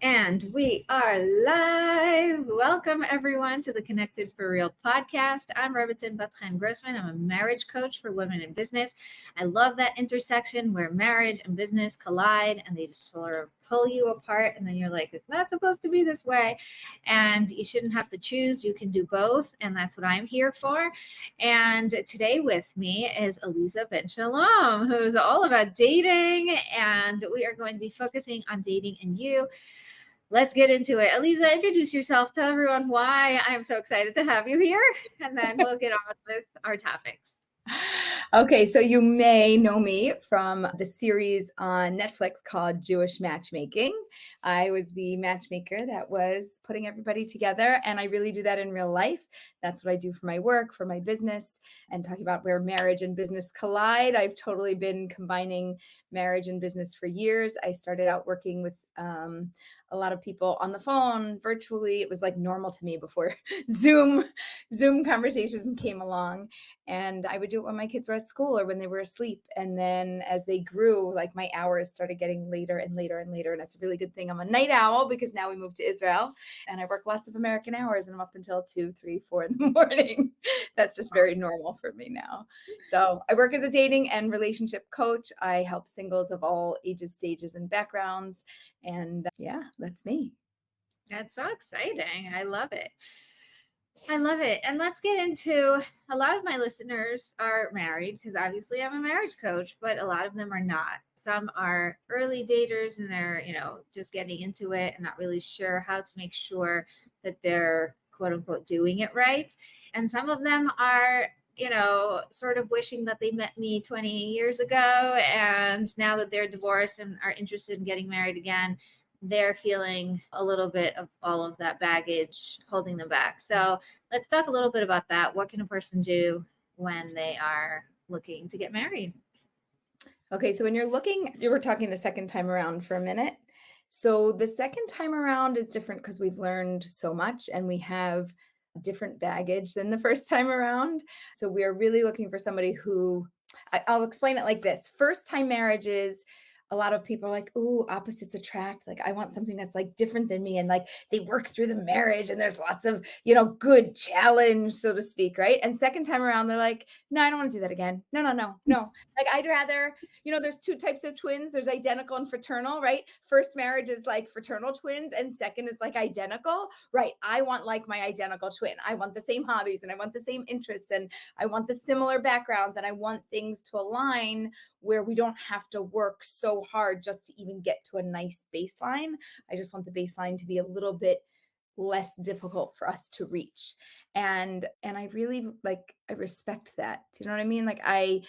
And we are live. Welcome, everyone, to the Connected for Real podcast. I'm Rebbetzin Bat-Chen Grossman. I'm a marriage coach for women in business. I love that intersection where marriage and business collide and they just sort of pull you apart. And then you're like, it's not supposed to be this way. And you shouldn't have to choose. You can do both. And that's what I'm here for. And today with me is Aleeza Ben Shalom, who's all about dating. And we are going to be focusing on dating and you. Let's get into it. Aleeza, introduce yourself. Tell everyone why I'm so excited to have you here, and then we'll get on with our topics. Okay, so you may know me from the series on Netflix called Jewish Matchmaking. I was the matchmaker that was putting everybody together, and I really do that in real life. That's what I do for my work, for my business, and talking about where marriage and business collide. I've totally been combining marriage and business for years. I started out working with a lot of people on the phone, virtually. It was like normal to me before Zoom conversations came along. And I would do it when my kids were at school or when they were asleep. And then as they grew, like my hours started getting later and later and later. And that's a really good thing. I'm a night owl because now we moved to Israel and I work lots of American hours and I'm up until 2, 3, 4 in the morning. That's just very normal for me now. So I work as a dating and relationship coach. I help singles of all ages, stages, and backgrounds. And yeah, that's me. That's so exciting. I love it. I love it. And let's get into a lot of my listeners are married because obviously I'm a marriage coach, but a lot of them are not. Some are early daters and they're, just getting into it and not really sure how to make sure that they're quote unquote doing it right. And some of them are, sort of wishing that they met me 20 years ago. And now that they're divorced and are interested in getting married again, they're feeling a little bit of all of that baggage holding them back. So let's talk a little bit about that. What can a person do when they are looking to get married? Okay, so when you're looking, you were talking the second time around for a minute. So the second time around is different because we've learned so much and we have different baggage than the first time around. So we are really looking for somebody who, I'll explain it like this. First time marriages, a lot of people are like, ooh, opposites attract. Like, I want something that's like different than me. And like they work through the marriage and there's lots of, good challenge, so to speak. Right. And second time around, they're like, no, I don't want to do that again. No, no, no, no. Like, I'd rather, there's two types of twins. There's identical and fraternal, right? First marriage is like fraternal twins and second is like identical, right? I want like my identical twin. I want the same hobbies and I want the same interests and I want the similar backgrounds and I want things to align where we don't have to work so hard just to even get to a nice baseline. I just want the baseline to be a little bit less difficult for us to reach. And I really I respect that. Do you know what I mean? Like I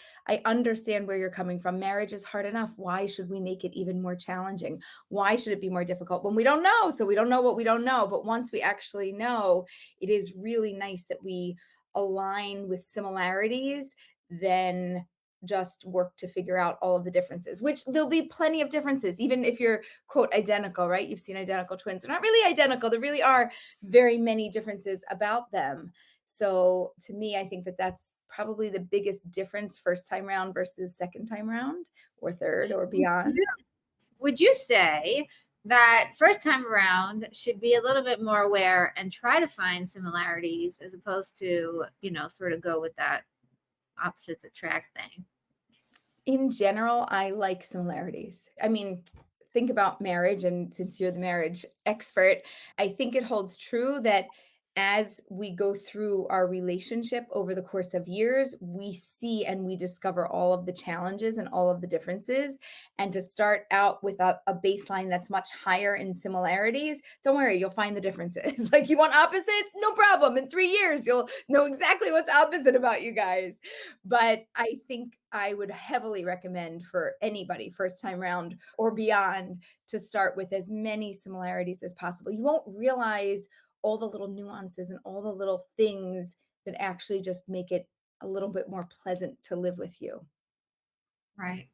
understand where you're coming from. Marriage is hard enough. Why should we make it even more challenging? Why should it be more difficult when we don't know? So we don't know what we don't know. But once we actually know, it is really nice that we align with similarities, then just work to figure out all of the differences, which there'll be plenty of differences, even if you're quote identical, right? You've seen identical twins. They're not really identical. There really are very many differences about them. So to me, I think that that's probably the biggest difference first time round versus second time round or third or beyond. Would you say that first time around should be a little bit more aware and try to find similarities as opposed to, sort of go with that opposites attract thing? In general, I like similarities. I mean, think about marriage, and since you're the marriage expert, I think it holds true that as we go through our relationship over the course of years, we see and we discover all of the challenges and all of the differences. And to start out with a baseline that's much higher in similarities, don't worry, you'll find the differences. Like, you want opposites? No problem. In 3 years, you'll know exactly what's opposite about you guys. But I think I would heavily recommend for anybody, first time round or beyond, to start with as many similarities as possible. You won't realize all the little nuances and all the little things that actually just make it a little bit more pleasant to live with you. Right.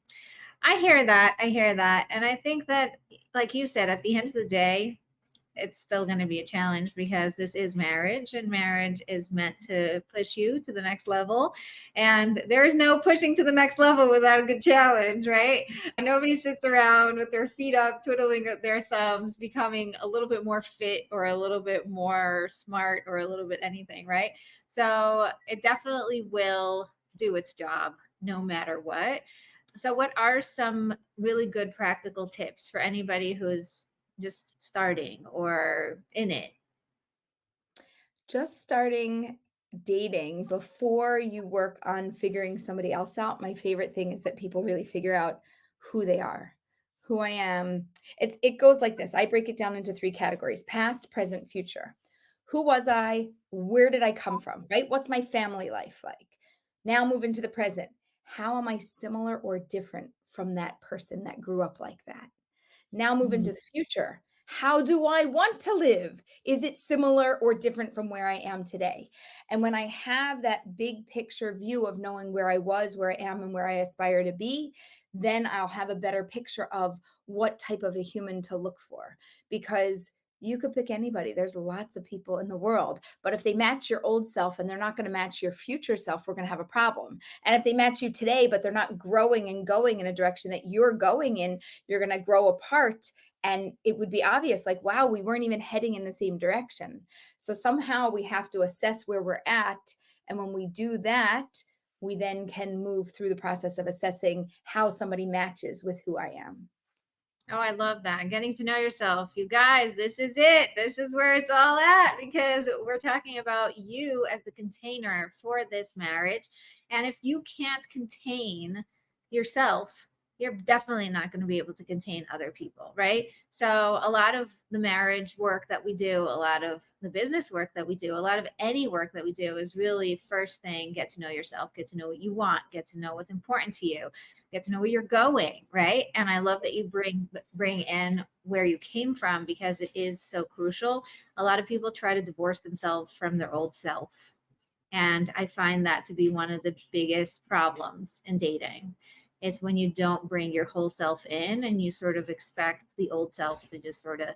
I hear that. And I think that, like you said, at the end of the day, it's still going to be a challenge because this is marriage, and marriage is meant to push you to the next level. And there is no pushing to the next level without a good challenge, right? Nobody sits around with their feet up, twiddling their thumbs, becoming a little bit more fit or a little bit more smart or a little bit anything, right? So it definitely will do its job no matter what. So, what are some really good practical tips for anybody who's just starting or in it? Just starting dating before you work on figuring somebody else out, my favorite thing is that people really figure out who they are, who I am. It goes like this. I break it down into three categories: past, present, future. Who was I? Where did I come from? Right? What's my family life like? Now move into the present. How am I similar or different from that person that grew up like that? Now move Mhm. into the future. How do I want to live? Is it similar or different from where I am today? And when I have that big picture view of knowing where I was, where I am, and where I aspire to be, then I'll have a better picture of what type of a human to look for. Because you could pick anybody. There's lots of people in the world. But if they match your old self and they're not going to match your future self, we're going to have a problem. And if they match you today, but they're not growing and going in a direction that you're going in, you're going to grow apart, and it would be obvious, like, wow, we weren't even heading in the same direction. So somehow we have to assess where we're at, and when we do that, we then can move through the process of assessing how somebody matches with who I am. Oh, I love that. Getting to know yourself. You guys, this is it. This is where it's all at, because we're talking about you as the container for this marriage. And if you can't contain yourself, you're definitely not going to be able to contain other people, right? So, a lot of the marriage work that we do, a lot of the business work that we do, a lot of any work that we do is really first thing, get to know yourself, get to know what you want, get to know what's important to you, get to know where you're going, right? And I love that you bring in where you came from, because it is so crucial. A lot of people try to divorce themselves from their old self, and I find that to be one of the biggest problems in dating. Is when you don't bring your whole self in, and you sort of expect the old self to just sort of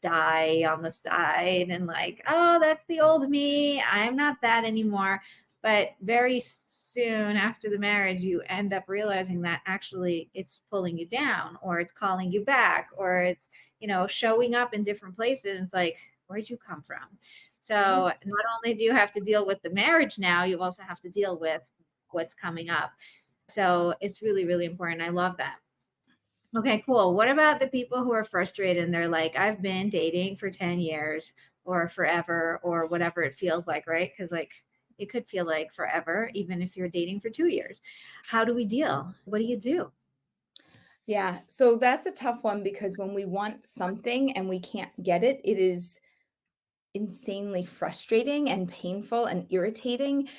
die on the side, and like, oh, that's the old me, I'm not that anymore. But very soon after the marriage, you end up realizing that actually it's pulling you down, or it's calling you back, or it's, showing up in different places. It's like, where'd you come from? So Right. not only do you have to deal with the marriage now, you also have to deal with what's coming up. So it's really, really important. I love that. Okay, cool. What about the people who are frustrated and they're like, I've been dating for 10 years or forever or whatever it feels like, right? Because like it could feel like forever, even if you're dating for 2 years. How do we deal? What do you do? Yeah. So that's a tough one because when we want something and we can't get it, it is insanely frustrating and painful and irritating.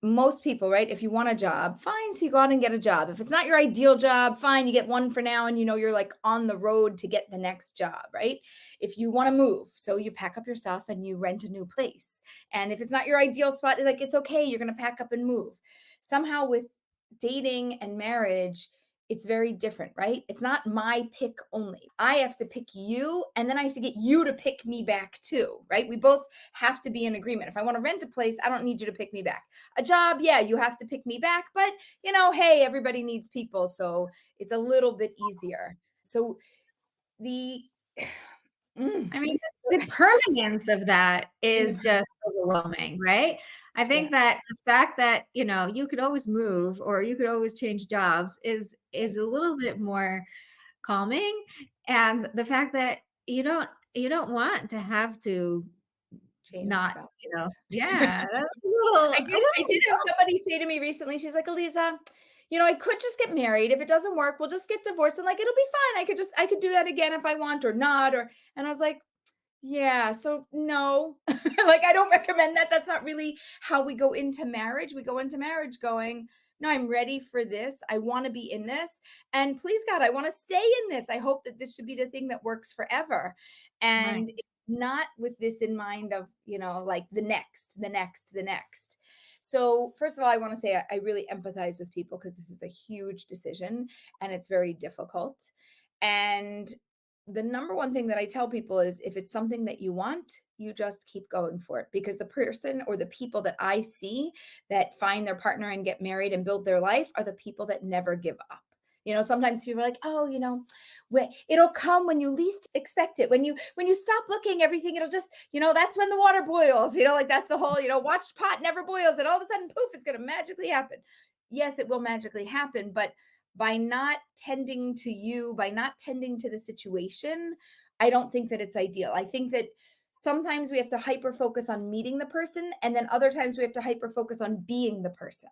Most people, right? If you want a job, fine, so you go out and get a job. If it's not your ideal job, fine, you get one for now and you're like on the road to get the next job, right? If you want to move, so you pack up your stuff and you rent a new place. And if it's not your ideal spot, like it's okay, you're going to pack up and move. Somehow with dating and marriage, it's very different, right? It's not my pick only. I have to pick you and then I have to get you to pick me back too, right? We both have to be in agreement. If I want to rent a place, I don't need you to pick me back. A job, yeah, you have to pick me back, but hey, everybody needs people, so it's a little bit easier. So the mm, I mean, so the permanence of that in the is just overwhelming, right? I yeah, think that the fact that, you could always move or you could always change jobs is a little bit more calming. And the fact that you don't want to have to change not, spouses. yeah, that's a I did have little somebody say to me recently, she's like, Aleeza, I could just get married. If it doesn't work, we'll just get divorced and like it'll be fine. I could do that again if I want or not. And I was like, yeah, so no. Like I don't recommend that. That's not really how we go into marriage. We go into marriage going, no, I'm ready for this. I want to be in this. And please God, I want to stay in this. I hope that this should be the thing that works forever. right. And it's not with this in mind of, like the next, the next, the next. So first of all, I want to say I really empathize with people because this is a huge decision and it's very difficult. And The number one thing that I tell people is if it's something that you want, you just keep going for it, because the person or the people that I see that find their partner and get married and build their life are the people that never give up. Sometimes people are like, "Oh, it'll come when you least expect it. When you stop looking, everything it'll just, that's when the water boils. Like that's the whole, watched pot never boils, and all of a sudden, poof, it's going to magically happen." Yes, it will magically happen, but by not tending to you, by not tending to the situation, I don't think that it's ideal. I think that sometimes we have to hyper focus on meeting the person, and then other times we have to hyper focus on being the person.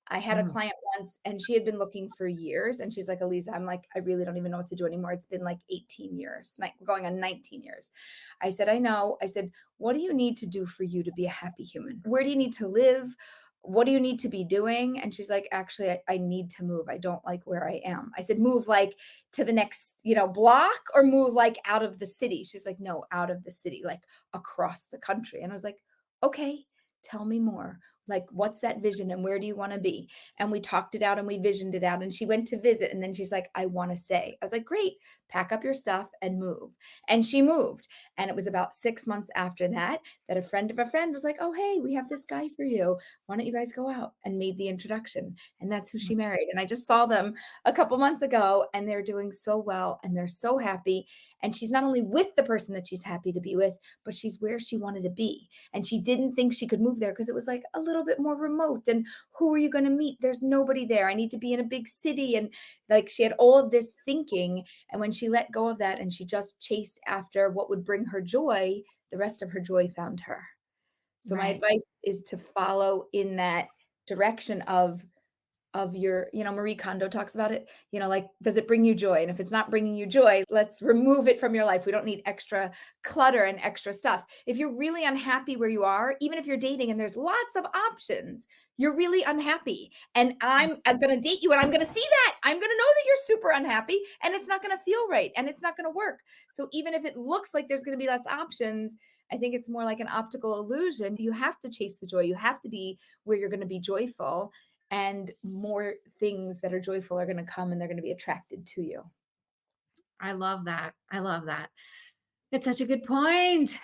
I had a Mm. client once and she had been looking for years, and she's like, "Aleeza, I'm like, I really don't even know what to do anymore. It's been like 18 years, like going on 19 years." I said, "I know." I said, "What do you need to do for you to be a happy human? Where do you need to live? What do you need to be doing?" And she's like, "Actually, I need to move. I don't like where I am." I said, "Move like to the next, block, or move like out of the city?" She's like, "No, out of the city, like across the country." And I was like, "Okay, tell me more. Like, what's that vision and where do you want to be?" And we talked it out and we visioned it out. And she went to visit and then she's like, "I want to stay." I was like, "Great, pack up your stuff and move." And she moved. And it was about 6 months after that that a friend of a friend was like, "Oh, hey, we have this guy for you. Why don't you guys go out?" And made the introduction. And that's who she married. And I just saw them a couple months ago and they're doing so well and they're so happy. And she's not only with the person that she's happy to be with, but she's where she wanted to be. And she didn't think she could move there because it was like a little bit more remote. And who are you going to meet? There's nobody there. I need to be in a big city. And like she had all of this thinking. And when she let go of that and she just chased after what would bring her joy, the rest of her joy found her. So my Right. advice is to follow in that direction of your, Marie Kondo talks about it, like, does it bring you joy? And if it's not bringing you joy, let's remove it from your life. We don't need extra clutter and extra stuff. If you're really unhappy where you are, even if you're dating and there's lots of options, you're really unhappy. And I'm going to date you and I'm going to see that. I'm going to know that you're super unhappy and it's not going to feel right and it's not going to work. So even if it looks like there's going to be less options, I think it's more like an optical illusion. You have to chase the joy. You have to be where you're going to be joyful, and more things that are joyful are going to come and they're going to be attracted to you. I love that. I love that. It's such a good point.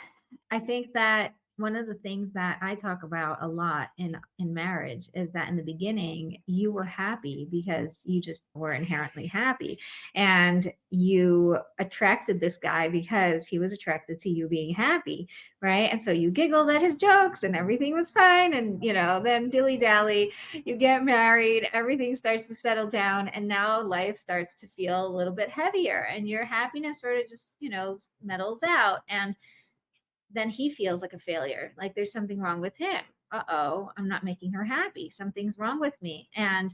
I think that one of the things that I talk about a lot in marriage is that in the beginning you were happy because you just were inherently happy, and you attracted this guy because he was attracted to you being happy, right? And so you giggled at his jokes and everything was fine, and then dilly dally, you get married, everything starts to settle down, and now life starts to feel a little bit heavier and your happiness sort of just mellows out, and then he feels like a failure, like there's something wrong with him. Uh-oh, I'm not making her happy. Something's wrong with me. And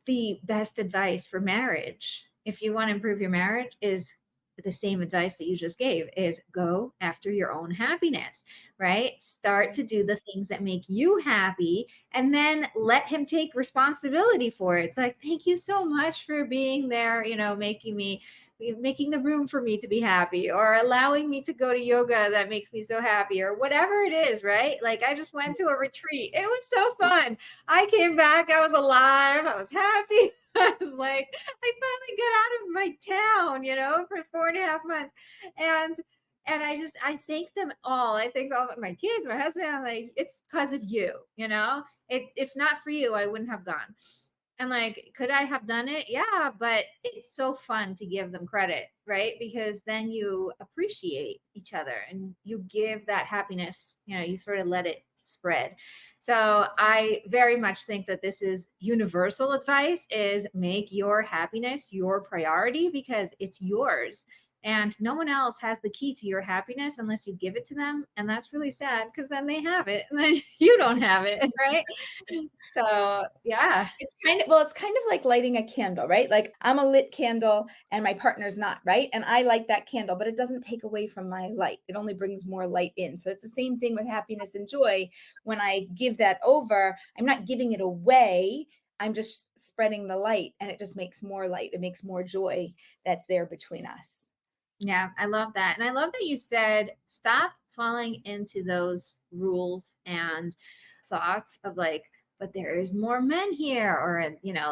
the best advice for marriage, if you want to improve your marriage, is the same advice that you just gave, is go after your own happiness, right? Start to do the things that make you happy and then let him take responsibility for it. It's like, thank you so much for being there, making the room for me to be happy, or allowing me to go to yoga that makes me so happy, or whatever it is, right? Like I just went to a retreat. It was so fun. I came back, I was alive, I was happy. I was like, I finally got out of my town, for 4.5 months. And I thank them all. I thank all of my kids, my husband. I'm like, it's because of you, if not for you, I wouldn't have gone. And like, could I have done it? Yeah, but it's so fun to give them credit, right? Because then you appreciate each other and you give that happiness, you sort of let it spread. So I very much think that this is universal advice, is make your happiness your priority because it's yours. And no one else has the key to your happiness unless you give it to them. And that's really sad because then they have it and then you don't have it, right? So yeah. It's kind of like lighting a candle, right? Like I'm a lit candle and my partner's not, right? And I light that candle, but it doesn't take away from my light. It only brings more light in. So it's the same thing with happiness and joy. When I give that over, I'm not giving it away. I'm just spreading the light and it just makes more light. It makes more joy that's there between us. Yeah, I love that. And I love that you said stop falling into those rules and thoughts of like, but there's more men here, or,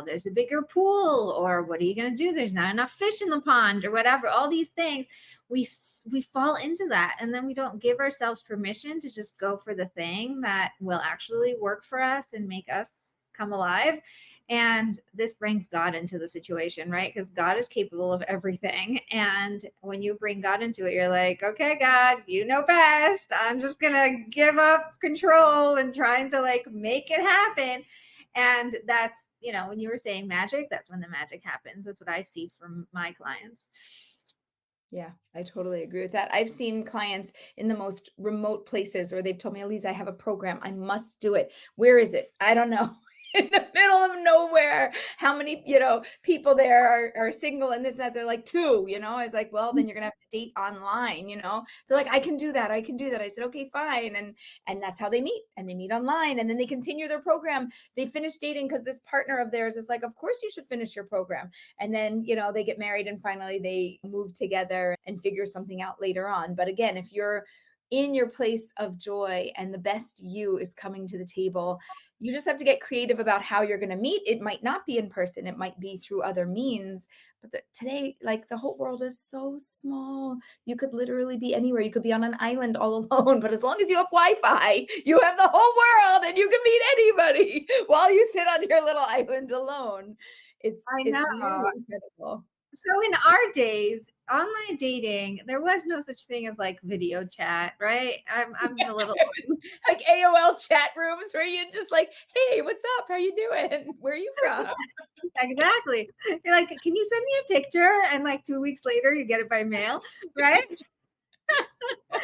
there's a bigger pool, or what are you going to do? There's not enough fish in the pond, or whatever. All these things, we fall into that, and then we don't give ourselves permission to just go for the thing that will actually work for us and make us come alive. And this brings God into the situation, right? Because God is capable of everything. And when you bring God into it, you're like, okay, God, you know best. I'm just going to give up control and trying to like make it happen. And that's, when you were saying magic, that's when the magic happens. That's what I see from my clients. Yeah, I totally agree with that. I've seen clients in the most remote places where they've told me, Aleeza, I have a program. I must do it. Where is it? I don't know. In the middle of nowhere. How many, people there are single and this, that? They're like, two, I was like, well, then you're gonna have to date online, They're like, I can do that. I can do that. I said, okay, fine. And that's how they meet. And they meet online and then they continue their program. They finish dating because this partner of theirs is like, of course you should finish your program. And then, they get married and finally they move together and figure something out later on. But again, if you're in your place of joy and the best you is coming to the table, you just have to get creative about how you're going to meet. It might not be in person, it might be through other means. But today, like the whole world is so small. You could literally be anywhere. You could be on an island all alone. But as long as you have Wi-Fi, you have the whole world and you can meet anybody while you sit on your little island alone. I It's know. really incredible. So in our days, online dating, there was no such thing as like video chat, right? I'm a little It was like AOL chat rooms where you just like, hey, what's up? How you doing? Where are you from? exactly. You're like, can you send me a picture? And like 2 weeks later, you get it by mail, right? So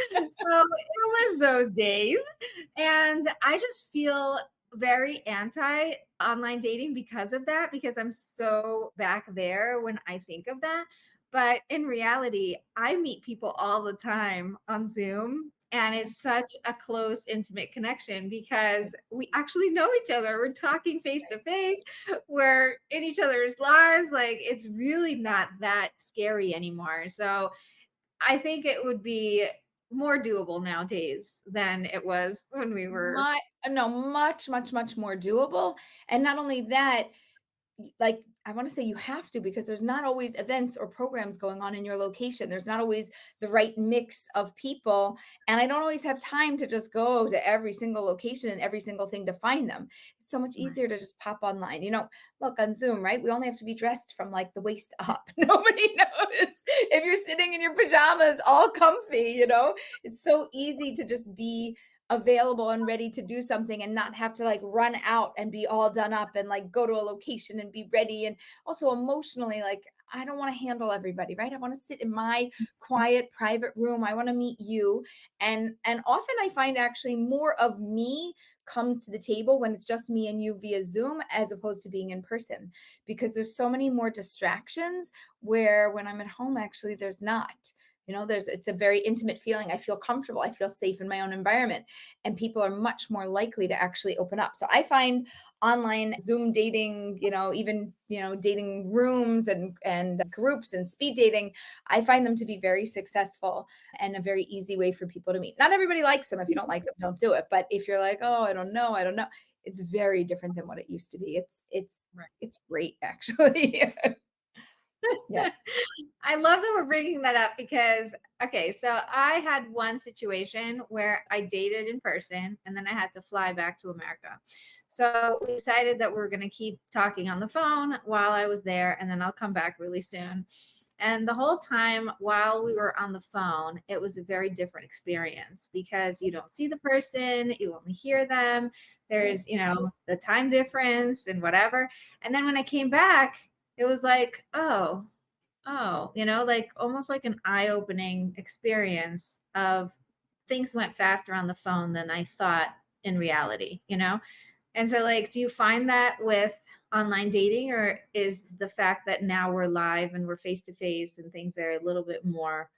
it was those days. And I just feel very anti online dating because of that, because I'm so back there when I think of that. But in reality, I meet people all the time on Zoom. And it's such a close, intimate connection because we actually know each other. We're talking face to face. We're in each other's lives. Like, it's really not that scary anymore. So I think it would be more doable nowadays than it was when we were. My no, much, much, much more doable. And not only that, like I want to say you have to because there's not always events or programs going on in your location. There's not always the right mix of people. And I don't always have time to just go to every single location and every single thing to find them. It's so much Right. easier to just pop online. Look on Zoom, right? We only have to be dressed from like the waist up. Nobody knows if you're sitting in your pajamas, all comfy, It's so easy to just be available and ready to do something and not have to like run out and be all done up and like go to a location and be ready. And also emotionally, like I don't want to handle everybody, right? I want to sit in my quiet private room. I want to meet you. And often I find actually more of me comes to the table when it's just me and you via Zoom as opposed to being in person, because there's so many more distractions where when I'm at home actually there's not. It's a very intimate feeling. I feel comfortable. I feel safe in my own environment. And people are much more likely to actually open up. So I find online Zoom dating, even, dating rooms and groups and speed dating, I find them to be very successful and a very easy way for people to meet. Not everybody likes them. If you don't like them, don't do it. But if you're like, oh, I don't know, it's very different than what it used to be. It's great actually. Yeah. I love that we're bringing that up because, okay, so I had one situation where I dated in person and then I had to fly back to America. So we decided that we are going to keep talking on the phone while I was there, and then I'll come back really soon. And the whole time while we were on the phone, it was a very different experience because you don't see the person, you only hear them. There's, the time difference and whatever. And then when I came back, it was like, oh, like almost like an eye-opening experience of things went faster on the phone than I thought in reality. And so like, do you find that with online dating, or is the fact that now we're live and we're face to face and things are a little bit more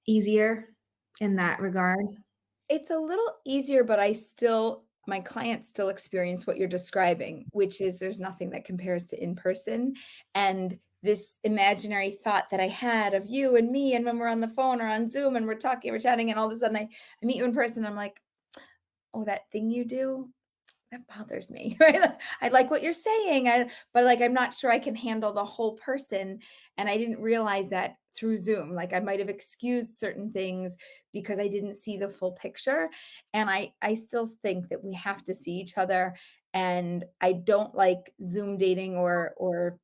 easier in that regard? It's a little easier, but my clients still experience what you're describing, which is there's nothing that compares to in person. And this imaginary thought that I had of you and me, and when we're on the phone or on Zoom and we're talking, we're chatting, and all of a sudden I meet you in person, I'm like, oh, that thing you do, that bothers me, right? Like, I like what you're saying, but like I'm not sure I can handle the whole person. And I didn't realize that through Zoom. Like I might have excused certain things because I didn't see the full picture. And I still think that we have to see each other. And I don't like Zoom dating or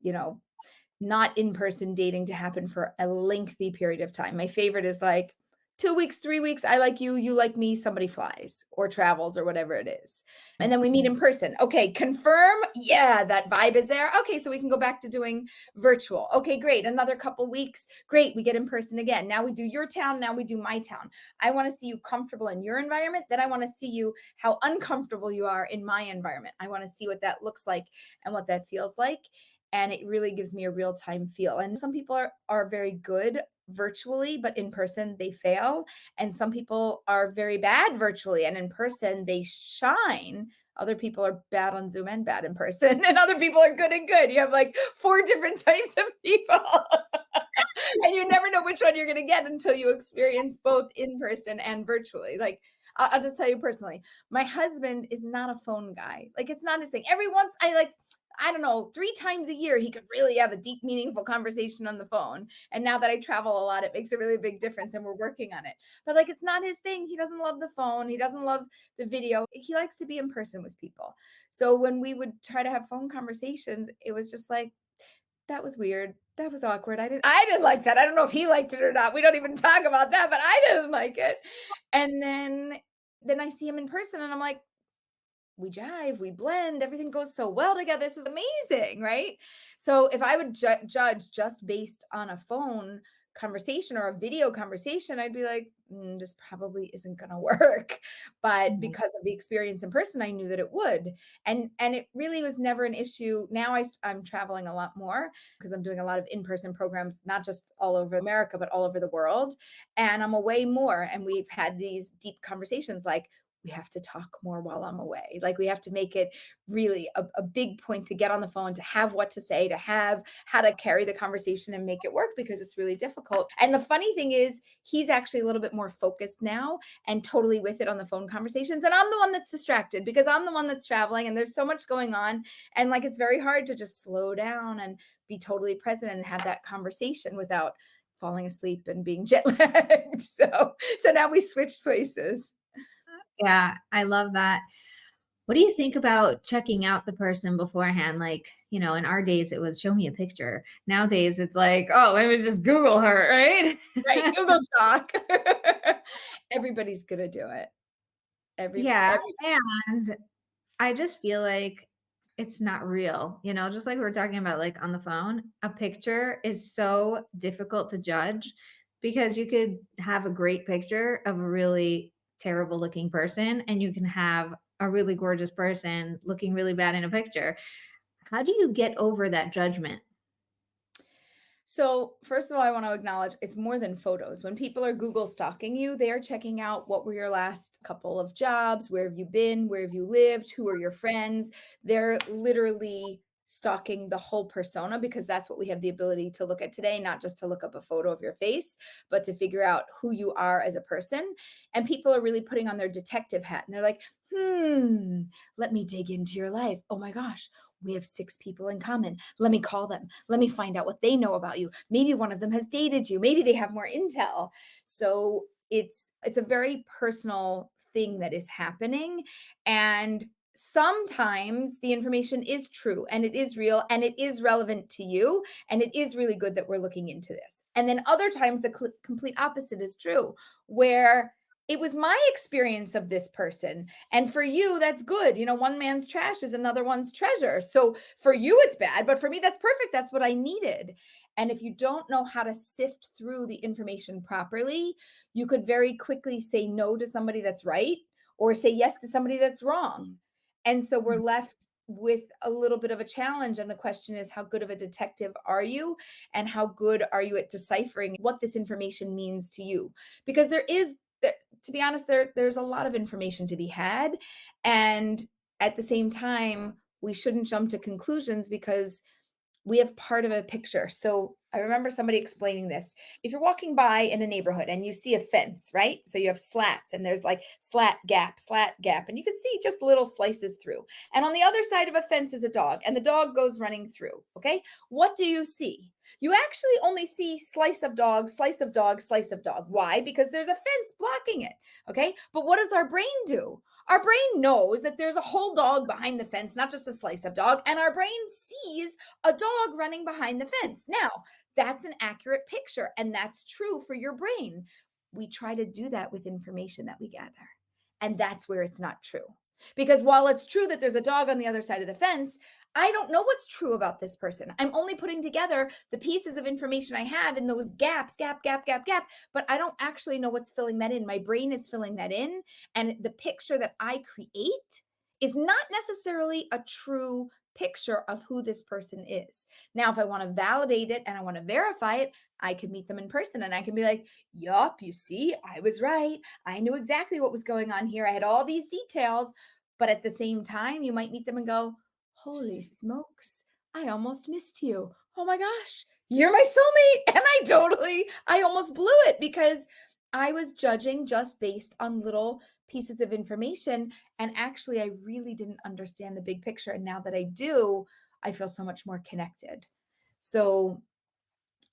not in-person dating to happen for a lengthy period of time. My favorite is like 2 weeks, 3 weeks, I like you like me, somebody flies or travels or whatever it is. And then we meet in person. Okay, confirm. Yeah, that vibe is there. Okay, so we can go back to doing virtual. Okay, great. Another couple weeks. Great, we get in person again. Now we do your town, now we do my town. I want to see you comfortable in your environment, then I want to see you how uncomfortable you are in my environment. I want to see what that looks like and what that feels like, and it really gives me a real time feel. And some people are very good virtually, but in person they fail. And some people are very bad virtually, and in person they shine. Other people are bad on Zoom and bad in person, and other people are good and good. You have like 4 different types of people. And you never know which one you're going to get until you experience both in person and virtually. Like I'll just tell you personally, my husband is not a phone guy. Like it's not his thing. Every once I don't know, 3 times a year, he could really have a deep, meaningful conversation on the phone. And now that I travel a lot, it makes a really big difference and we're working on it. But like, it's not his thing. He doesn't love the phone. He doesn't love the video. He likes to be in person with people. So when we would try to have phone conversations, it was just like, that was weird. That was awkward. I didn't like that. I don't know if he liked it or not. We don't even talk about that, but I didn't like it. And then I see him in person and I'm like, we jive, we blend, everything goes so well together. This is amazing, right? So if I would judge just based on a phone conversation or a video conversation, I'd be like, this probably isn't going to work. But Mhm. because of the experience in person, I knew that it would, and it really was never an issue. Now I'm traveling a lot more because I'm doing a lot of in-person programs, not just all over America, but all over the world. And I'm away more, and we've had these deep conversations like, we have to talk more while I'm away. Like we have to make it really a big point to get on the phone, to have what to say, to have how to carry the conversation and make it work because it's really difficult. And the funny thing is, he's actually a little bit more focused now and totally with it on the phone conversations. And I'm the one that's distracted because I'm the one that's traveling and there's so much going on. And like it's very hard to just slow down and be totally present and have that conversation without falling asleep and being jet lagged. So now we switched places. Yeah, I love that. What do you think about checking out the person beforehand? Like, in our days, it was show me a picture. Nowadays, it's like, oh, let me just Google her, right? Right, Google Stock. Everybody's gonna do it. Yeah. Every And I just feel like it's not real, just like we were talking about, like on the phone, a picture is so difficult to judge because you could have a great picture of a really terrible looking person and you can have a really gorgeous person looking really bad in a picture. How do you get over that judgment? So, first of all, I want to acknowledge it's more than photos. When people are Google stalking you, they are checking out what were your last couple of jobs, where have you been, where have you lived, who are your friends. They're literally stalking the whole persona because that's what we have the ability to look at today, not just to look up a photo of your face, but to figure out who you are as a person. And people are really putting on their detective hat and they're like, let me dig into your life. Oh my gosh, we have 6 people in common. Let me call them. Let me find out what they know about you. Maybe one of them has dated you. Maybe they have more intel. So it's a very personal thing that is happening, and sometimes the information is true and it is real and it is relevant to you, and it is really good that we're looking into this. And then other times the complete opposite is true, where it was my experience of this person, and for you, that's good. One man's trash is another one's treasure. So for you, it's bad, but for me, that's perfect. That's what I needed. And if you don't know how to sift through the information properly, you could very quickly say no to somebody that's right or say yes to somebody that's wrong. And so we're left with a little bit of a challenge. And the question is, how good of a detective are you? And how good are you at deciphering what this information means to you? Because to be honest, there's a lot of information to be had. And at the same time, we shouldn't jump to conclusions because we have part of a picture. So I remember somebody explaining this. If you're walking by in a neighborhood and you see a fence, right? So you have slats and there's like slat gap, and you can see just little slices through. And on the other side of a fence is a dog, and the dog goes running through. Okay. What do you see? You actually only see slice of dog, slice of dog, slice of dog. Why? Because there's a fence blocking it. Okay. But what does our brain do? Our brain knows that there's a whole dog behind the fence, not just a slice of dog. And our brain sees a dog running behind the fence. Now, that's an accurate picture, and that's true for your brain. We try to do that with information that we gather. And that's where it's not true. Because while it's true that there's a dog on the other side of the fence, I don't know what's true about this person. I'm only putting together the pieces of information I have in those gaps, gap, but I don't actually know what's filling that in. My brain is filling that in. And the picture that I create is not necessarily a true picture of who this person is. Now, if I want to validate it and I want to verify it, I can meet them in person and I can be like, yup, you see, I was right. I knew exactly what was going on here. I had all these details. But at the same time, you might meet them and go, holy smokes, I almost missed you. Oh my gosh, you're my soulmate. And I almost blew it because I was judging just based on little pieces of information. And actually, I really didn't understand the big picture. And now that I do, I feel so much more connected. So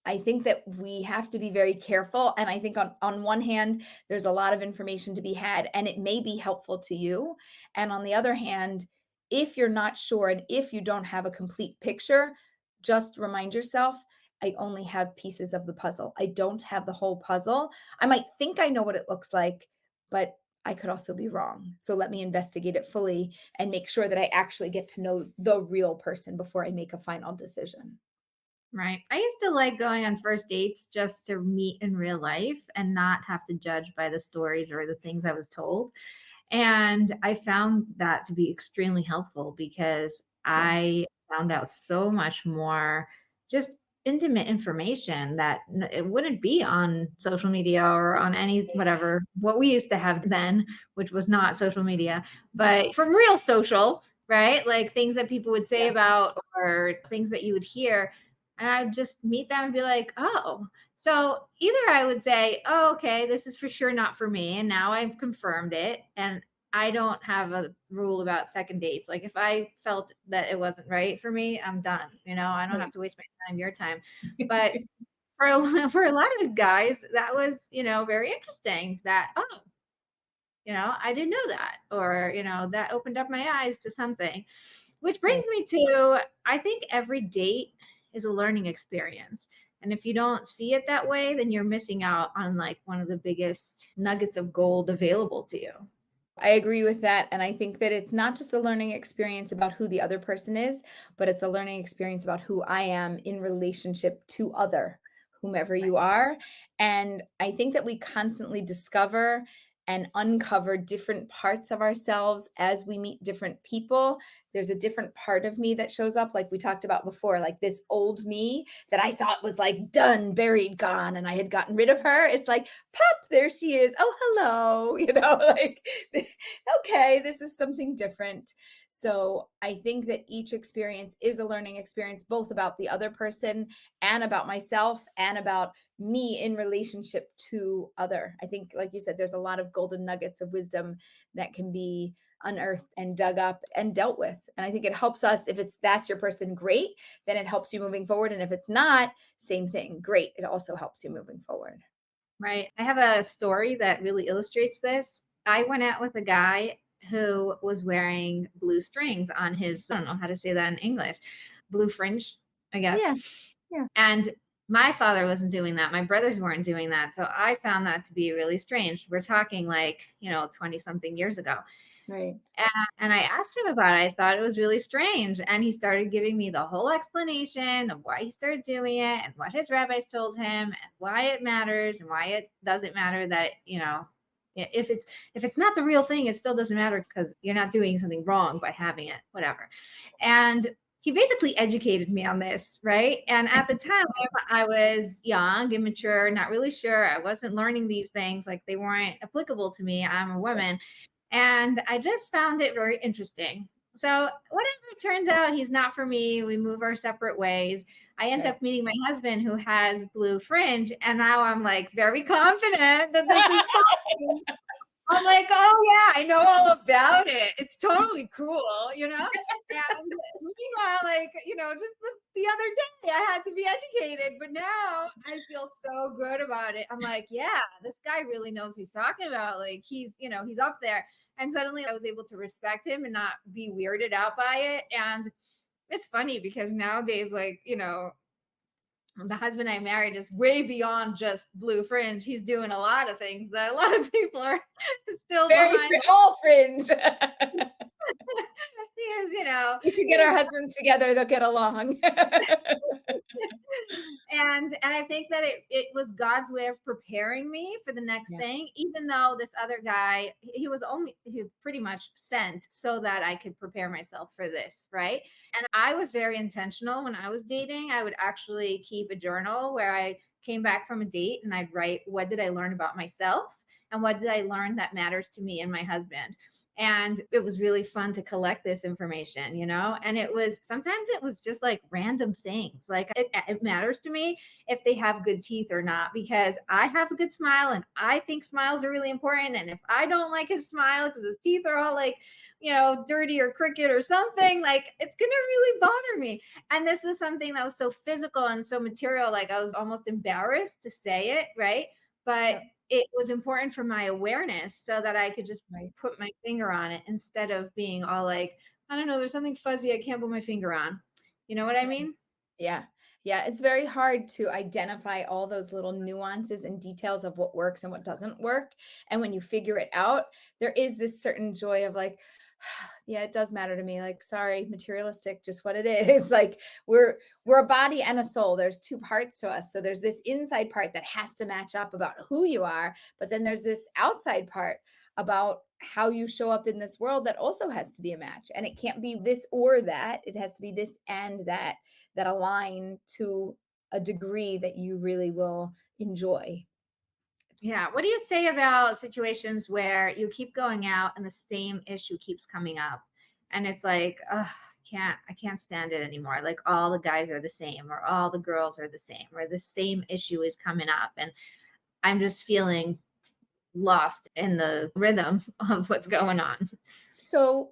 I think that we have to be very careful. And I think on one hand, there's a lot of information to be had, and it may be helpful to you. And on the other hand, if you're not sure and if you don't have a complete picture, just remind yourself, I only have pieces of the puzzle. I don't have the whole puzzle. I might think I know what it looks like, but I could also be wrong. So let me investigate it fully and make sure that I actually get to know the real person before I make a final decision. Right. I used to like going on first dates just to meet in real life and not have to judge by the stories or the things I was told. And I found that to be extremely helpful because Yeah. I found out so much more just intimate information that it wouldn't be on social media or on any whatever what we used to have then, which was not social media, but from real social, right? Like things that people would say Yeah. about or things that you would hear. And I would just meet them and be like, oh, so either I would say, oh, okay, this is for sure not for me. And now I've confirmed it. And I don't have a rule about second dates. Like if I felt that it wasn't right for me, I'm done. I don't have Right. to waste my time, your time. But for for a lot of guys, that was, very interesting that, oh, I didn't know that. Or, that opened up my eyes to something. Which brings Right. me to I think every date is a learning experience. And if you don't see it that way, then you're missing out on like one of the biggest nuggets of gold available to you. I agree with that. And I think that it's not just a learning experience about who the other person is, but it's a learning experience about who I am in relationship to whomever Right. you are. And I think that we constantly discover and uncover different parts of ourselves as we meet different people. There's a different part of me that shows up, like we talked about before, like this old me that I thought was like done, buried, gone, and I had gotten rid of her. It's like, pop, there she is. Oh, hello. Like okay, this is something different. So I think that each experience is a learning experience, both about the other person and about myself and about me in relationship to other. I think, like you said, there's a lot of golden nuggets of wisdom that can be unearthed and dug up and dealt with. And I think it helps us if that's your person, great, then it helps you moving forward. And if it's not, same thing, great. It also helps you moving forward. Right. I have a story that really illustrates this. I went out with a guy who was wearing blue strings on his, I don't know how to say that in English, blue fringe, I guess. Yeah. Yeah. And my father wasn't doing that. My brothers weren't doing that. So I found that to be really strange. We're talking like, 20 something years ago. Right. And I asked him about it. I thought it was really strange. And he started giving me the whole explanation of why he started doing it and what his rabbis told him and why it matters and why it doesn't matter that, if it's not the real thing, it still doesn't matter because you're not doing something wrong by having it, whatever. And he basically educated me on this, right? And at the time, I was young, immature, not really sure. I wasn't learning these things, like they weren't applicable to me. I'm a woman. And I just found it very interesting. So whatever, it turns out he's not for me. We move our separate ways. I end Okay. up meeting my husband who has blue fringe. And now I'm like very confident that this is fine. I'm like, oh yeah, I know all about it. It's totally cool, you know? And meanwhile, like, just the other day I had to be educated, but now I feel so good about it. I'm like, yeah, this guy really knows what he's talking about. Like he's up there. And suddenly I was able to respect him and not be weirded out by it. And it's funny because nowadays, like, the husband I married is way beyond just blue fringe. He's doing a lot of things that a lot of people are still Very behind. all fringe. He is, We should get our husbands together. They'll get along. and I think that it was God's way of preparing me for the next Yeah. thing, even though this other guy, he pretty much sent so that I could prepare myself for this, right? And I was very intentional when I was dating. I would actually keep a journal where I came back from a date and I'd write, what did I learn about myself? And what did I learn that matters to me and my husband? And it was really fun to collect this information, and sometimes it was just like random things, like it matters to me if they have good teeth or not, because I have a good smile and I think smiles are really important. And if I don't like his smile because his teeth are all like, dirty or crooked or something, like it's gonna really bother me. And this was something that was so physical and so material, like I was almost embarrassed to say it, right? But Yep. it was important for my awareness so that I could just Right. put my finger on it instead of being all like, I don't know, there's something fuzzy I can't put my finger on. You know what I Right. mean? Yeah. Yeah. It's very hard to identify all those little nuances and details of what works and what doesn't work. And when you figure it out, there is this certain joy of like, yeah, it does matter to me. Like, sorry, materialistic, just what it is. Like we're a body and a soul. There's two parts to us. So there's this inside part that has to match up about who you are, but then there's this outside part about how you show up in this world that also has to be a match. And it can't be this or that. It has to be this and that align to a degree that you really will enjoy. Yeah. What do you say about situations where you keep going out and the same issue keeps coming up? And it's like, oh, I can't stand it anymore. Like all the guys are the same, or all the girls are the same, or the same issue is coming up. And I'm just feeling lost in the rhythm of what's going on. So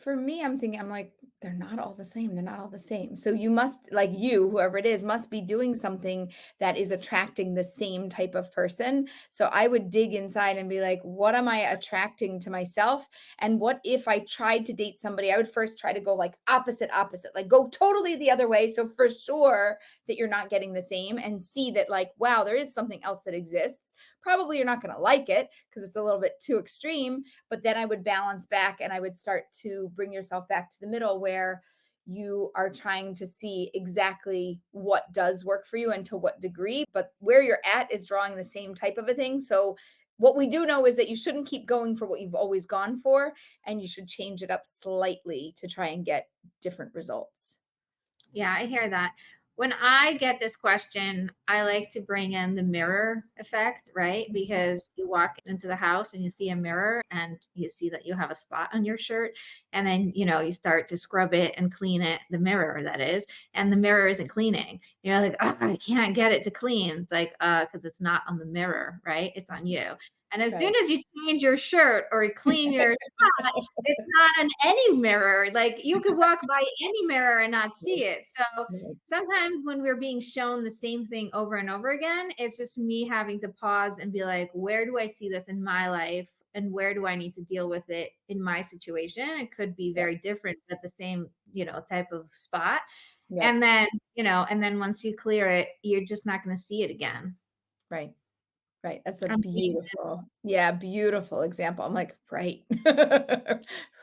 for me, I'm thinking, I'm like, they're not all the same. They're not all the same. So you must, like you, whoever it is, must be doing something that is attracting the same type of person. So I would dig inside and be like, what am I attracting to myself? And what if I tried to date somebody? I would first try to go like opposite, like go totally the other way. So for sure that you're not getting the same and see that, like, wow, there is something else that exists. Probably you're not going to like it because it's a little bit too extreme, but then I would balance back and I would start to bring yourself back to the middle where you are trying to see exactly what does work for you and to what degree, but where you're at is drawing the same type of a thing. So what we do know is that you shouldn't keep going for what you've always gone for, and you should change it up slightly to try and get different results. Yeah, I hear that. When I get this question, I like to bring in the mirror effect, right? Mhm. Because you walk into the house and you see a mirror and you see that you have a spot on your shirt. And then, you start to scrub it and clean it, the mirror that is, and the mirror isn't cleaning. You're like, oh, I can't get it to clean. It's like, because it's not on the mirror, right? It's on you. And as soon Right. as you change your shirt or clean your spot, it's not on any mirror. Like you could walk by any mirror and not see it. So Right. sometimes when we're being shown the same thing over and over again, it's just me having to pause and be like, where do I see this in my life? And where do I need to deal with it in my situation? It could be Yep. very different, but the same, type of spot. Yep. And then once you clear it, you're just not going to see it again. Right. Right, that's a I'm seeing this. beautiful, yeah, beautiful example. I'm like, right.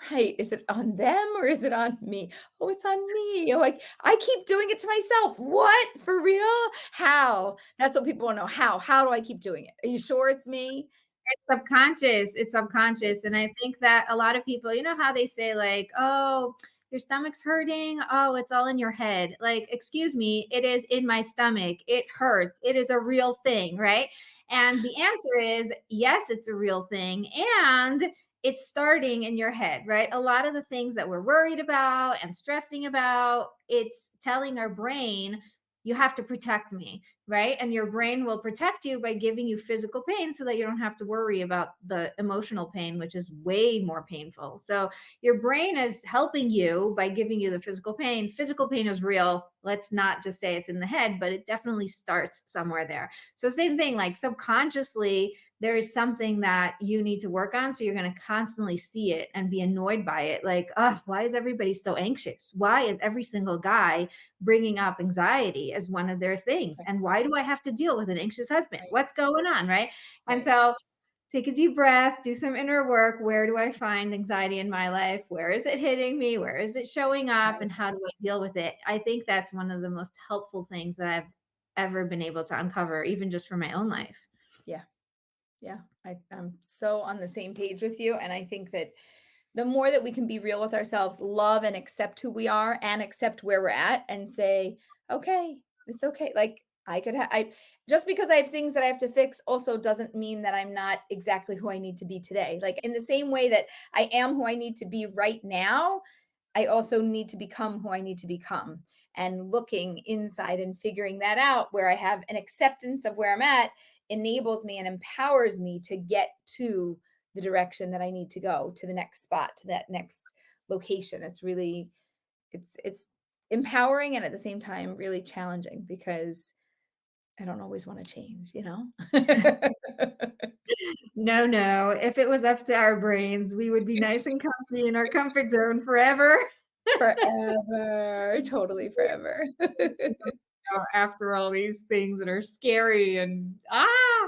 Right. Is it on them or is it on me? Oh, it's on me. Oh, like I keep doing it to myself. What? For real? How? That's what people want to know. How? How do I keep doing it? Are you sure it's me? It's subconscious. And I think that a lot of people, you know how they say, like, oh, your stomach's hurting. Oh, it's all in your head. Like, excuse me, it is in my stomach. It hurts. It is a real thing, right? And the answer is yes, it's a real thing. And it's starting in your head, right? A lot of the things that we're worried about and stressing about, it's telling our brain, you have to protect me, right? And your brain will protect you by giving you physical pain so that you don't have to worry about the emotional pain, which is way more painful. So your brain is helping you by giving you the physical pain. Physical pain is real. Let's not just say it's in the head, but it definitely starts somewhere there. So, same thing, like subconsciously, there is something that you need to work on. So you're going to constantly see it and be annoyed by it. Like, oh, why is everybody so anxious? Why is every single guy bringing up anxiety as one of their things? Right, And why do I have to deal with an anxious husband? right, What's going on? Right. And right, so take a deep breath, do some inner work. Where do I find anxiety in my life? Where is it hitting me? Where is it showing up? right. And how do I deal with it? I think that's one of the most helpful things that I've ever been able to uncover, even just for my own life. Yeah. Yeah. I'm so on the same page with you. And I think that the more that we can be real with ourselves, love and accept who we are and accept where we're at and say, okay, it's okay. Like I could have, I just because I have things that I have to fix also doesn't mean that I'm not exactly who I need to be today. Like in the same way that I am who I need to be right now, I also need to become who I need to become. And looking inside and figuring that out, where I have an acceptance of where I'm at, enables me and empowers me to get to the direction that I need to go, to the next spot, to that next location. It's really, it's empowering and at the same time really challenging because I don't always want to change, you know? No, no. If it was up to our brains, we would be nice and comfy in our comfort zone forever. Forever, totally forever. After all these things that are scary and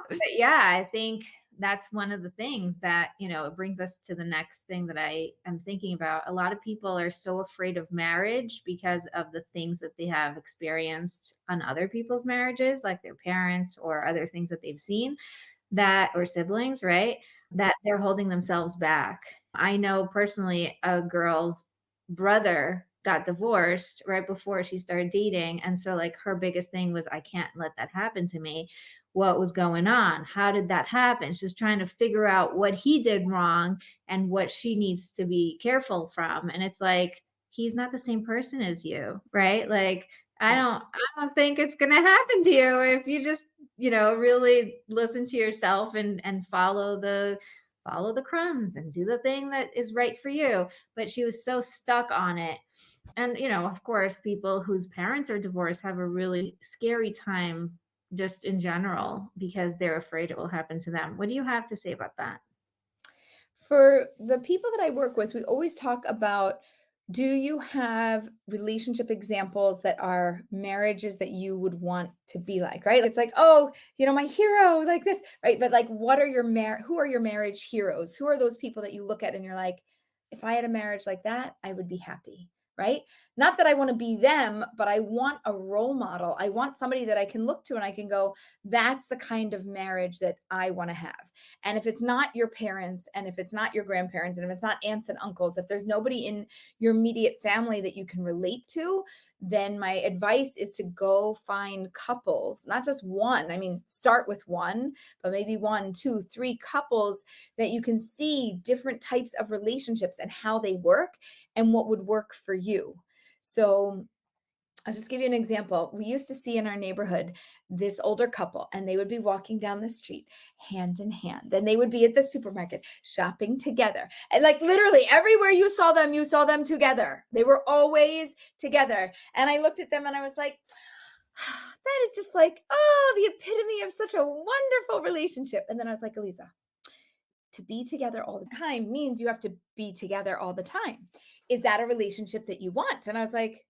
but yeah, I think that's one of the things that, it brings us to the next thing that I am thinking about. A lot of people are so afraid of marriage because of the things that they have experienced on other people's marriages, like their parents or other things that they've seen, that or siblings, right? That they're holding themselves back. I know personally a girl's brother got divorced right before she started dating. And so, like, her biggest thing was, I can't let that happen to me. What was going on? How did that happen? She was trying to figure out what he did wrong and what she needs to be careful from. And it's like, he's not the same person as you, right? Like, Right. I don't think it's going to happen to you if you just, really listen to yourself and follow the crumbs and do the thing that is right for you. But she was so stuck on it. And, of course, people whose parents are divorced have a really scary time just in general because they're afraid it will happen to them. What do you have to say about that? For the people that I work with, we always talk about, do you have relationship examples that are marriages that you would want to be like, right? It's like, oh, my hero, like this, right? But like, what are who are your marriage heroes? Who are those people that you look at and you're like, if I had a marriage like that, I would be happy, right? Not that I want to be them, but I want a role model. I want somebody that I can look to and I can go, that's the kind of marriage that I want to have. And if it's not your parents, and if it's not your grandparents, and if it's not aunts and uncles, if there's nobody in your immediate family that you can relate to, then my advice is to go find couples, not just one. I mean, start with one, but maybe one, two, three couples that you can see different types of relationships and how they work and what would work for you. So I'll just give you an example. We used to see in our neighborhood this older couple, and they would be walking down the street hand in hand, and they would be at the supermarket shopping together. And like literally everywhere you saw them together. They were always together. And I looked at them and I was like, that is just like, oh, the epitome of such a wonderful relationship. And then I was like, Aleeza, to be together all the time means you have to be together all the time. Is that a relationship that you want? And I was like,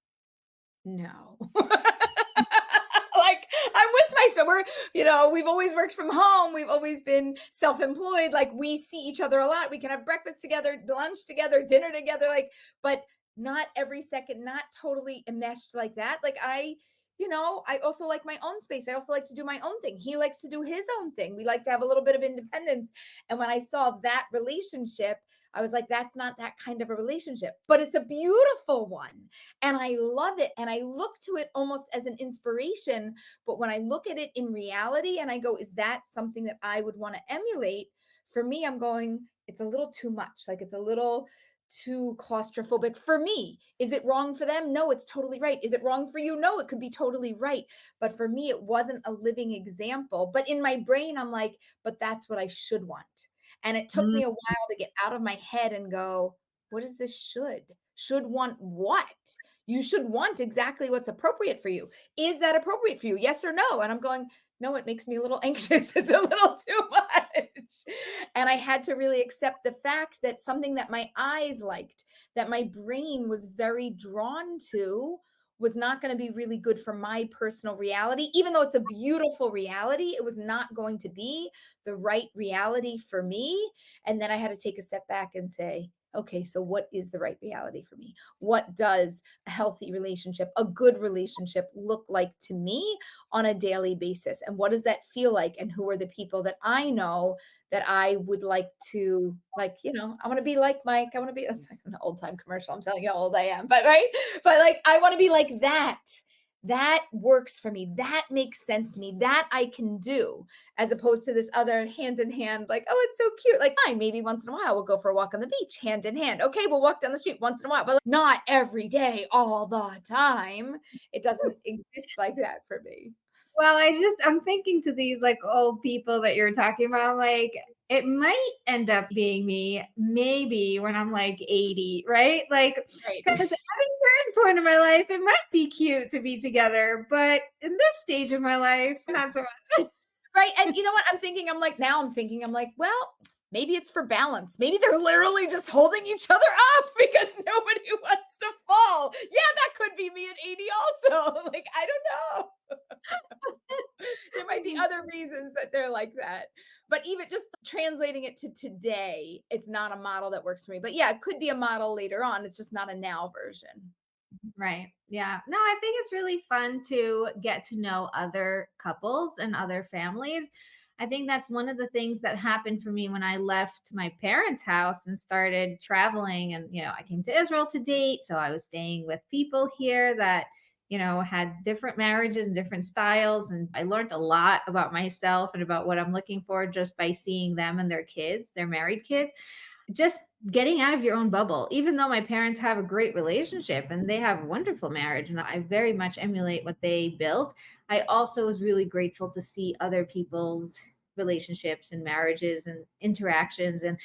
no. Like I'm with myself. We've always worked from home. We've always been self-employed. Like we see each other a lot. We can have breakfast together, lunch together, dinner together, but not every second, not totally enmeshed like that. Like I also like my own space. I also like to do my own thing. He likes to do his own thing. We like to have a little bit of independence. And when I saw that relationship, I was like, that's not that kind of a relationship, but it's a beautiful one. And I love it. And I look to it almost as an inspiration. But when I look at it in reality and I go, is that something that I would want to emulate? For me, I'm going, it's a little too much. Like it's a little too claustrophobic for me. Is it wrong for them? No, it's totally right. Is it wrong for you? No, it could be totally right. But for me, it wasn't a living example. But in my brain, I'm like, but that's what I should want. And it took Mm. me a while to get out of my head and go, what is this should? Should want what? You should want exactly what's appropriate for you. Is that appropriate for you? Yes or no? And I'm going, no, it makes me a little anxious. It's a little too much. And I had to really accept the fact that something that my eyes liked, that my brain was very drawn to, was not going to be really good for my personal reality. Even though it's a beautiful reality, it was not going to be the right reality for me. And then I had to take a step back and say, okay, so what is the right reality for me? What does a healthy relationship, a good relationship look like to me on a daily basis? And what does that feel like? And who are the people that I know that I would like to, like, I want to be like Mike. I want to be, that's like an old time commercial. I'm telling you how old I am, but right. But like, I want to be like that. That works for me. That makes sense to me. That I can do, as opposed to this other hand in hand, like, oh, it's so cute. Like, fine, maybe once in a while we'll go for a walk on the beach, hand in hand. Okay, we'll walk down the street once in a while, but not every day, all the time. It doesn't exist like that for me. Well, I'm thinking to these like old people that you're talking about, like it might end up being me maybe when I'm like 80, right? Like, Right. because at a certain point in my life, it might be cute to be together, but in this stage of my life, not so much. Right. And you know what? I'm like, well, maybe it's for balance. Maybe they're literally just holding each other up because nobody wants to fall. Yeah, that could be me at 80 also. Like, I don't know. There might be other reasons that they're like that. But even just translating it to today, it's not a model that works for me. But yeah, it could be a model later on. It's just not a now version. Right. Yeah. No, I think it's really fun to get to know other couples and other families. I think that's one of the things that happened for me when I left my parents' house and started traveling. And, I came to Israel to date. So I was staying with people here that, had different marriages and different styles. And I learned a lot about myself and about what I'm looking for just by seeing them and their kids, their married kids, just getting out of your own bubble. Even though my parents have a great relationship and they have a wonderful marriage and I very much emulate what they built, I also was really grateful to see other people's relationships and marriages and interactions, and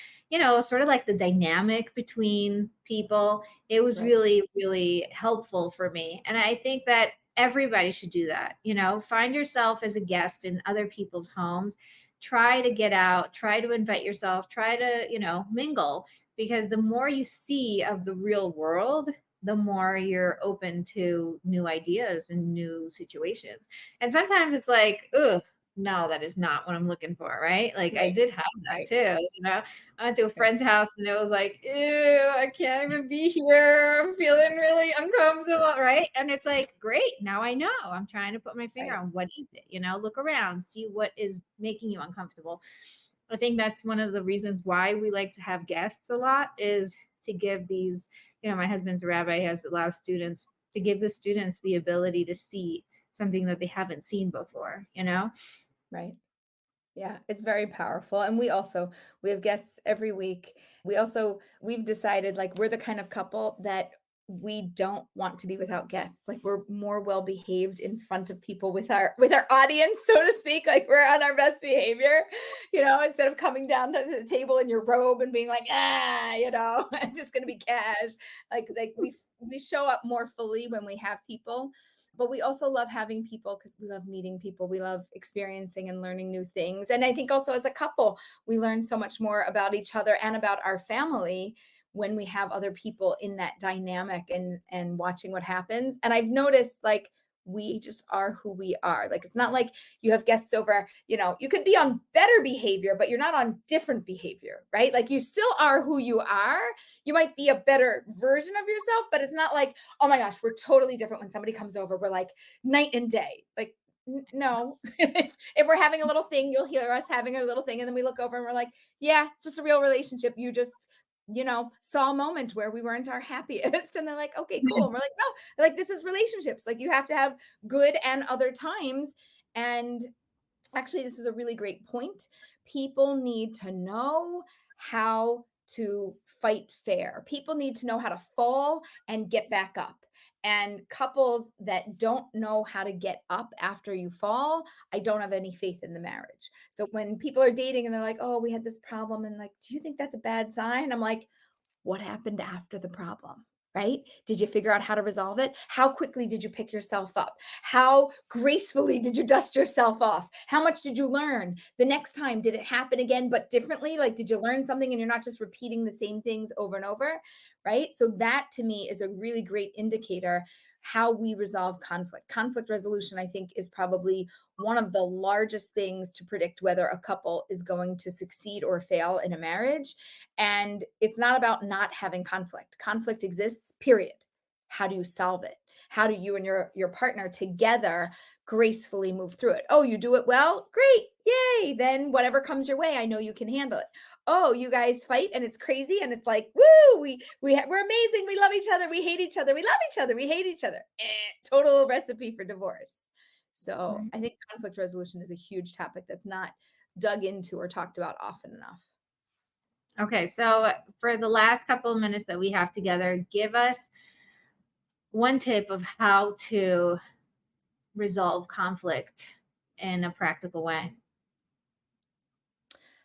sort of like the dynamic between people. It was Right. really, really helpful for me, and I think that everybody should do that. Find yourself as a guest in other people's homes, try to get out, try to invite yourself, try to, mingle, because the more you see of the real world, the more you're open to new ideas and new situations. And sometimes it's like, ugh, no, that is not what I'm looking for, right? Like I Right. did have that Right. too, I went to a Right. friend's house and it was like, ew, I can't even be here. I'm feeling really uncomfortable, right? And it's like, great, now I know. I'm trying to put my finger Right. on what is it, look around, see what is making you uncomfortable. I think that's one of the reasons why we like to have guests a lot, is to give these, my husband's a rabbi, he has a lot of students, to give the students the ability to see something that they haven't seen before. Right. Yeah, it's very powerful. And we have guests every week. We've decided, like, we're the kind of couple that we don't want to be without guests. Like, we're more well behaved in front of people with our audience, so to speak. Like, we're on our best behavior, instead of coming down to the table in your robe and being like, I'm just gonna be cash. Like we show up more fully when we have people, but we also love having people because we love meeting people. We love experiencing and learning new things. And I think also as a couple, we learn so much more about each other and about our family when we have other people in that dynamic and watching what happens. And I've noticed, like, we just are who we are. Like, it's not like you have guests over, you could be on better behavior, but you're not on different behavior, right? Like, you still are who you are. You might be a better version of yourself, but it's not like, oh my gosh, we're totally different when somebody comes over. We're like night and day. Like, no. If we're having a little thing, you'll hear us having a little thing. And then we look over and we're like, yeah, it's just a real relationship. You just, saw a moment where we weren't our happiest. And they're like, okay, cool. And we're like, no, like, this is relationships. Like, you have to have good and other times. And actually, this is a really great point people need to know how to fight fair. People need to know how to fall and get back up. And couples that don't know how to get up after you fall, I don't have any faith in the marriage. So when people are dating and they're like, oh, we had this problem, and like, do you think that's a bad sign? I'm like, what happened after the problem? Right? Did you figure out how to resolve it? How quickly did you pick yourself up? How gracefully did you dust yourself off? How much did you learn? The next time, did it happen again, but differently? Like, did you learn something and you're not just repeating the same things over and over? Right? So that to me is a really great indicator how we resolve conflict. Conflict resolution, I think, is probably one of the largest things to predict whether a couple is going to succeed or fail in a marriage. And it's not about not having conflict. Conflict exists, period. How do you solve it? How do you and your partner together gracefully move through it? Oh, you do it well? Great. Yay. Then whatever comes your way, I know you can handle it. Oh, you guys fight and it's crazy and it's like, woo, we're amazing. We love each other. We hate each other. We love each other. We hate each other. Total recipe for divorce. So I think conflict resolution is a huge topic that's not dug into or talked about often enough. Okay, so for the last couple of minutes that we have together, give us one tip of how to resolve conflict in a practical way.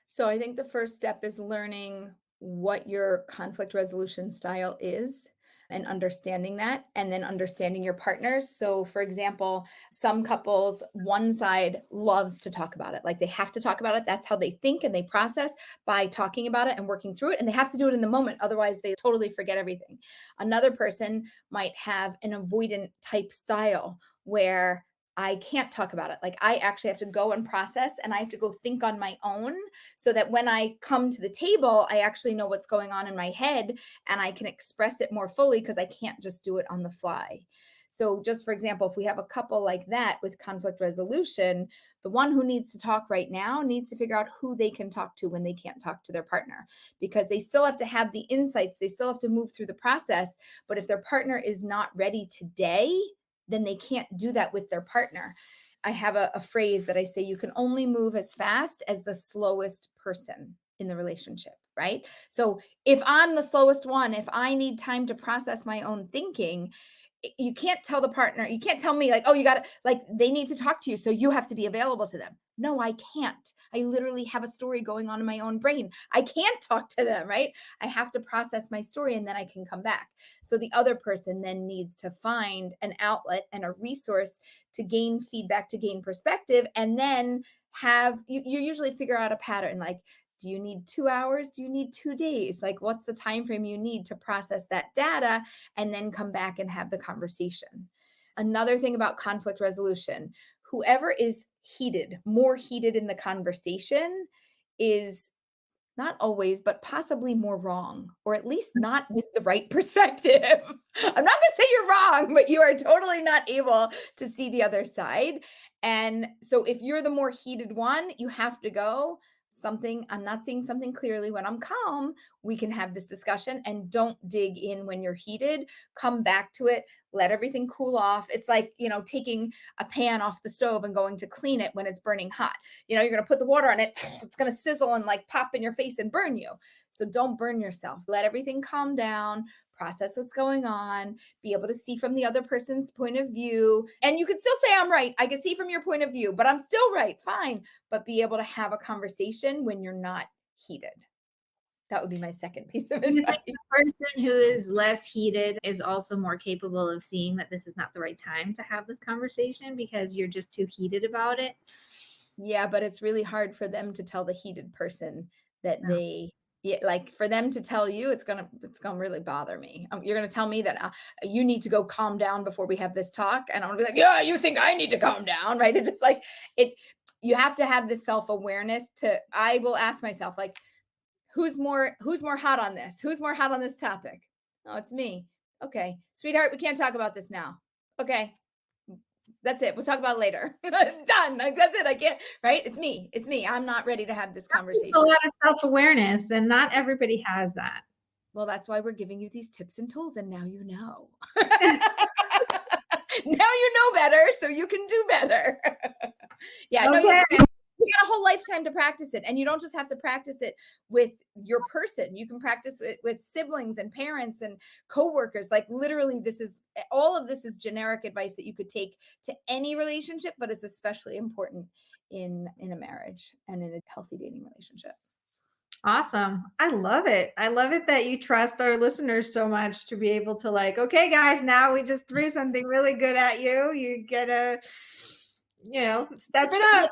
So I think the first step is learning what your conflict resolution style is and understanding that, and then understanding your partners. So for example, some couples, one side loves to talk about it. Like they have to talk about it. That's how they think and they process, by talking about it and working through it. And they have to do it in the moment. Otherwise they totally forget everything. Another person might have an avoidant type style where I can't talk about it. Like I actually have to go and process, and I have to go think on my own, so that when I come to the table, I actually know what's going on in my head and I can express it more fully, because I can't just do it on the fly. So just for example, if we have a couple like that with conflict resolution, the one who needs to talk right now needs to figure out who they can talk to when they can't talk to their partner, because they still have to have the insights. They still have to move through the process. But if their partner is not ready today, then they can't do that with their partner. I have a phrase that I say: you can only move as fast as the slowest person in the relationship, right? So if I'm the slowest one, if I need time to process my own thinking, you can't tell the partner, you can't tell me like, oh, you got to, like, they need to talk to you, so you have to be available to them. No, I can't. I literally have a story going on in my own brain. I can't talk to them, right? I have to process my story and then I can come back. So the other person then needs to find an outlet and a resource to gain feedback, to gain perspective, and then you usually figure out a pattern. Like, do you need 2 hours? Do you need 2 days? Like, what's the time frame you need to process that data and then come back and have the conversation? Another thing about conflict resolution, whoever is more heated in the conversation is not always, but possibly more wrong, or at least not with the right perspective. I'm not going to say you're wrong, but you are totally not able to see the other side. And so if you're the more heated one, you have to go, I'm not seeing something clearly. When I'm calm, we can have this discussion, and don't dig in when you're heated. Come back to it, let everything cool off. It's like, taking a pan off the stove and going to clean it when it's burning hot. You're going to put the water on it, it's going to sizzle and like pop in your face and burn you. So don't burn yourself. Let everything calm down, process what's going on, be able to see from the other person's point of view. And you can still say, I'm right. I can see from your point of view, but I'm still right. Fine. But be able to have a conversation when you're not heated. That would be my second piece of Do you advice. think the person who is less heated is also more capable of seeing that this is not the right time to have this conversation because you're just too heated about it? Yeah, but it's really hard for them to tell the heated person that No. like for them to tell you, it's gonna really bother me. You're gonna tell me that you need to go calm down before we have this talk, and I'm gonna be like, yeah, you think I need to calm down, right? It's just like it. You have to have this self-awareness. I will ask myself, like, who's more hot on this? Who's more hot on this topic? Oh, it's me. Okay, sweetheart, we can't talk about this now. Okay, that's it. We'll talk about it later. Done. Like, that's it. I can't, right? It's me. It's me. I'm not ready to have this conversation. A lot of self-awareness, and not everybody has that. Well, that's why we're giving you these tips and tools, and now you know. Now you know better, so you can do better. Yeah, Okay. You got a whole lifetime to practice it. And you don't just have to practice it with your person. You can practice it with siblings and parents and coworkers. Like literally, all of this is generic advice that you could take to any relationship, but it's especially important in a marriage and in a healthy dating relationship. Awesome. I love it. I love it that you trust our listeners so much to be able to like, okay, guys, now we just threw something really good at you. You get to, step But it you know, up.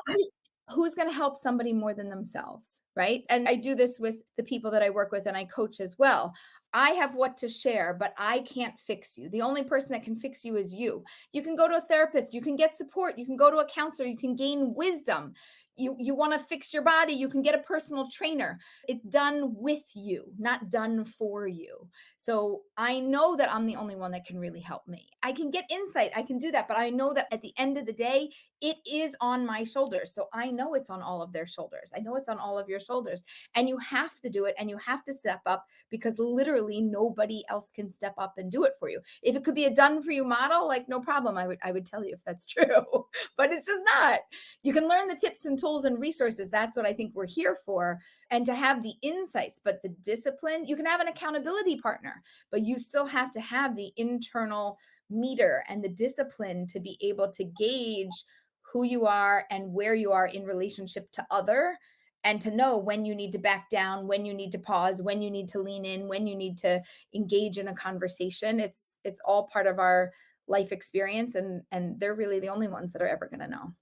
who's going to help somebody more than themselves, right? And I do this with the people that I work with and I coach as well. I have what to share, but I can't fix you. The only person that can fix you is you. You can go to a therapist, you can get support, you can go to a counselor, you can gain wisdom. You want to fix your body, you can get a personal trainer. It's done with you, not done for you. So I know that I'm the only one that can really help me. I can get insight, I can do that, but I know that at the end of the day, it is on my shoulders. So I know it's on all of their shoulders. I know it's on all of your shoulders. And you have to do it and you have to step up because literally nobody else can step up and do it for you. If it could be a done for you model, like no problem, I would tell you if that's true, but it's just not. You can learn the tips and tools and resources. That's what I think we're here for. And to have the insights, but the discipline, you can have an accountability partner, but you still have to have the internal meter and the discipline to be able to gauge who you are and where you are in relationship to other, and to know when you need to back down, when you need to pause, when you need to lean in, when you need to engage in a conversation. It's all part of our life experience, and they're really the only ones that are ever going to know.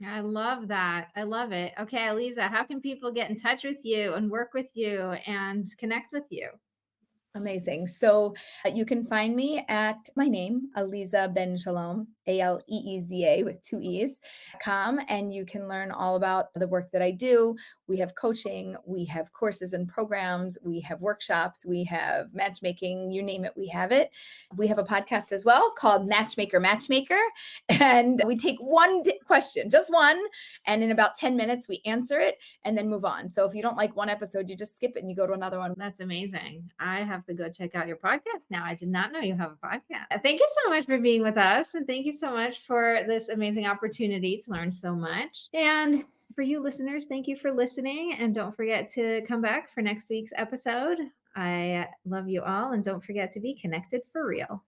I love that. I love it. Okay, Aleeza, how can people get in touch with you and work with you and connect with you? Amazing. So you can find me at my name, Aleeza Ben Shalom, Aleeza with two E's, com, and you can learn all about the work that I do. We have coaching, we have courses and programs, we have workshops, we have matchmaking, you name it, we have it. We have a podcast as well called Matchmaker, and we take one question, just one, and in about 10 minutes we answer it and then move on. So if you don't like one episode, you just skip it and you go to another one. That's amazing. I have to go check out your podcast now. I did not know you have a podcast. Thank you so much for being with us. And thank you so much for this amazing opportunity to learn so much. And for you listeners, thank you for listening. And don't forget to come back for next week's episode. I love you all. And don't forget to be connected for real.